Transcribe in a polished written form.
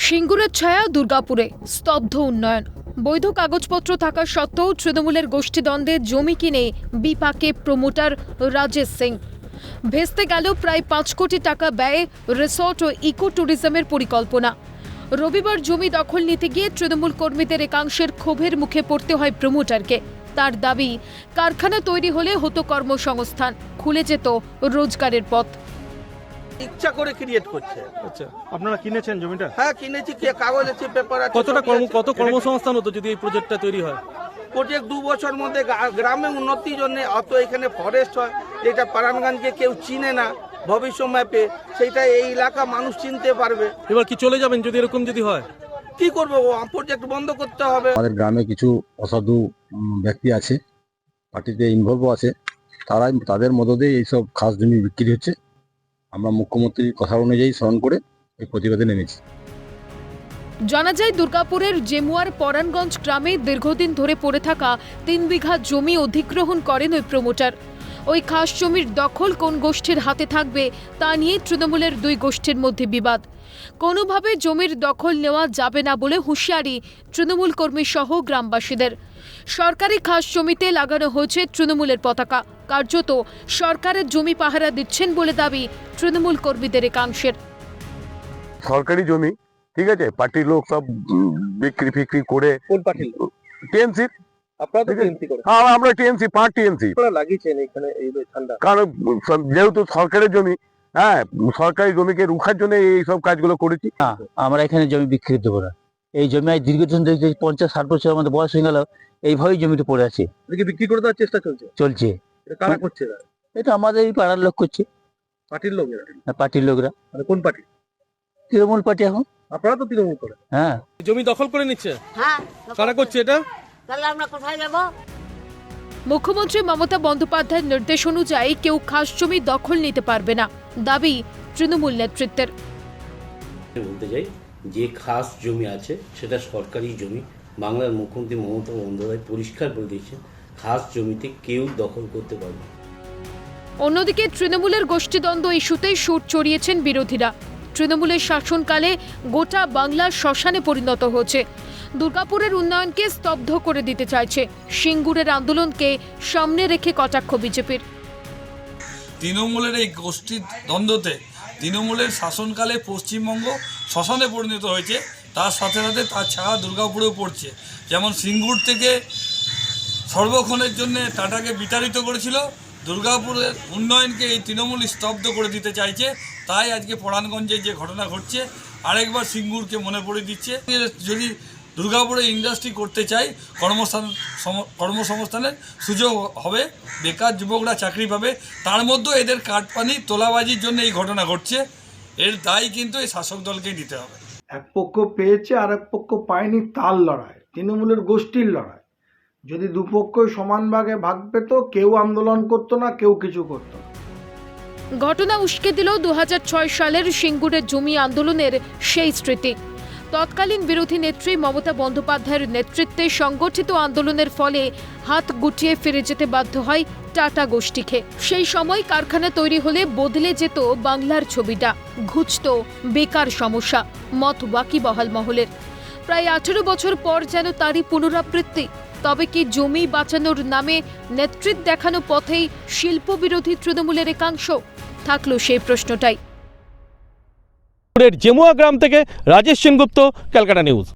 সিঙ্গুরের ছায়া দুর্গাপুরে স্তব্ধ উন্নয়ন। বৈধ কাগজপত্র থাকা সত্ত্বেও তৃণমূলের গোষ্ঠীদ্বন্দ্বে জমি কিনে বিপাকে প্রমোটার রাজেশ সিং। ভেস্তে গেল প্রায় 5 কোটি টাকা ব্যয়ে রিসর্ট ও ইকো ট্যুরিজমের পরিকল্পনা। রবিবার জমি দখল নিতে গিয়ে তৃণমূল কর্মীদের একাংশের ক্ষোভের মুখে পড়তে হয় প্রমোটারকে। তার দাবি, কারখানা তৈরি হলে হতো কর্মসংস্থান, খুলে যেত রোজগারের পথ। ইচ্ছা করে ক্রিয়েট করছে। আচ্ছা, আপনারা কিনেছেন জমিটা? হ্যাঁ কিনেছি, কি কাগজ আছে, পেপার আছে। কত কর্মসংস্থান হতো যদি এই প্রজেক্টটা তৈরি হয়? প্রজেক্ট 2 বছর মধ্যে গ্রামে উন্নতির জন্য অত এখানে ফরেস্ট হয়, যেটা পারানগঞ্জকে কেউ চিনে না ভবিষ্যৎ ম্যাপে, সেটা এই এলাকা মানুষ চিনতে পারবে। এবার কি চলে যাবেন যদি এরকম যদি হয়? কি করবো, প্রজেক্ট বন্ধ করতে হবে। আমাদের গ্রামে কিছু অসাধু ব্যক্তি আছে, পার্টিতে ইনভলভ আছে, তাদের মধ্য দিয়ে এইসব খাস জমি বিক্রি হচ্ছে। আমরা মুখ্যমন্ত্রীর কথা অনুযায়ী স্মরণ করে এই প্রতিবাদে নেমেছি। জানা যায়, দুর্গাপুরের জেমুয়ার পরানগঞ্জ গ্রামে দীর্ঘদিন ধরে পড়ে থাকা 3 বিঘা জমি অধিগ্রহণ করেন ওই প্রমোটার। ওই খাস জমির দখল কোন গোষ্ঠীর হাতে থাকবে তা নিয়ে তৃণমূলের 2 গোষ্ঠীর মধ্যে বিবাদ। কোনোভাবে জমির দখল নেওয়া যাবে না বলে হুঁশিয়ারি তৃণমূল কর্মী সহ গ্রামবাসীদের। সরকারি খাস জমিতে লাগানো হয়েছে তৃণমূলের পতাকা। কার্যত সরকারের জমি পাহারা দিচ্ছেন বলে দাবি তৃণমূল কর্মীদের একাংশের। সরকারি জমি, ঠিক আছে, পার্টির লোক সব বিক্রি ফিক্রি করে। কোন পার্টির? টিএমসি। আপনারা তো টিএমসি করে? হ্যাঁ, আমরা টিএমসি, পার্ট টিএমসি। আপনারা লাগিয়েছেন এখানে এই ঠান্ডা? কারণ যেহেতু সরকারের জমি, হ্যাঁ, সরকারি জমিকে রুখার জন্য এই সব কাজগুলো করেছি। আমরা এখানে জমি বিক্রি দেবো না। এই জমি আজ দীর্ঘদিন ধরে 50-60 বছর আমাদের বয়স হয়ে গেল, এইভাবেই জমিটা পড়ে আছে। বিক্রি করে দেওয়ার চেষ্টা চলছে। এটা কারা করছে? এটা আমাদের এই পাড়ার লোক করছে। পার্টির লোক? পার্টির লোকরা। মানে কোন পার্টি? তৃণমূল পার্টি। এখন আপনারা তো তৃণমূল করে? হ্যাঁ। জমি দখল করে নিচ্ছে? হ্যাঁ। কারা করছে এটা? তাহলে আমরা কোথায় যাব? মুখ্যমন্ত্রী মমতা বন্দ্যোপাধ্যায়ের নির্দেশ অনুযায়ী কেউ খাস জমি দখল নিতে পারবে না, দাবি তৃণমূল নেতৃত্বের। বলতে চাই, যে খাস জমি আছে সেটা সরকারি জমি। বাংলার মুখ্যমন্ত্রী মমতা বন্দ্যোপাধ্যায় পরিষ্কার করে দিয়েছেন, খাস জমিতে কেউ দখল করতে পারবে না। অন্যদিকে তৃণমূলের গোষ্ঠীদ্বন্দ্ব ইস্যুতেই সুর চড়িয়েছেন বিরোধীরা। তৃণমূলের শাসনকালে গোটা বাংলা শ্মশানে পরিণত হয়েছে। দুর্গাপুরের উন্নয়নকে স্তব্ধ করে দিতে চাইছে। সিঙ্গুরের আন্দোলনকে সামনে রেখে কটাক্ষ বিজেপির। তৃণমূলের এই গোষ্ঠীর দ্বন্দ্বতে তৃণমূলের শাসনকালে পশ্চিমবঙ্গ শ্মশানে পরিণত হয়েছে, তার সাথে সাথে তার ছায়া দুর্গাপুরেও পড়ছে। যেমন সিঙ্গুর থেকে সর্বক্ষণের জন্য টাটাকে বিতাড়িত করেছিল, দুর্গাপুরের উন্নয়নকে এই তৃণমূল স্তব্ধ করে দিতে চাইছে। তাই আজকে পরানগঞ্জে যে ঘটনা ঘটছে আরেকবার সিঙ্গুরকে মনে পড়ে দিচ্ছে। যদি দুর্গাপুরে ইন্ডাস্ট্রি করতে চাই, কর্মসংস্থানের সুযোগ হবে, বেকার যুবকরা চাকরি পাবে। তার মধ্যে এদের কাটপানি তোলাবাজির জন্য এই ঘটনা ঘটছে। এর দায় কিন্তু এই শাসক দলকেই দিতে হবে। এক পক্ষ পেয়েছে আর এক পক্ষ পায়নি, তার লড়াই, তৃণমূলের গোষ্ঠীর লড়াই। যদি দুপক্ষই সমান ভাগে ভাগ পেত, কেউ আন্দোলন করতো না, কেউ কিছু করতো না। ঘটনা উস্কে দিল 2006 সালের সিঙ্গুরের জমি আন্দোলনের সেই স্মৃতি। তৎকালীন বিরোধী নেত্রী মমতা বন্দ্যোপাধ্যায়ের নেতৃত্বে সংগঠিত আন্দোলনের ফলে হাত গুটিয়ে ফিরে যেতে বাধ্য হয় টাটা গোষ্ঠীকে। সেই সময় কারখানা তৈরি হলে বদলে যেত বাংলার ছবিটা, ঘুচত বেকার সমস্যা, মত ওয়াকিবহাল মহলের। প্রায় 18 বছর পর যেন তারই পুনরাবৃত্তি। তবে কি জমি বাঁচানোর নামে নেতৃত্ব দেখানো পথেই শিল্প বিরোধী তৃণমূলের একাংশ? থাকলো সেই প্রশ্নটাই। জেমুয়া গ্রাম থেকে রাজেশ সেনগুপ্ত, ক্যালকাটা নিউজ।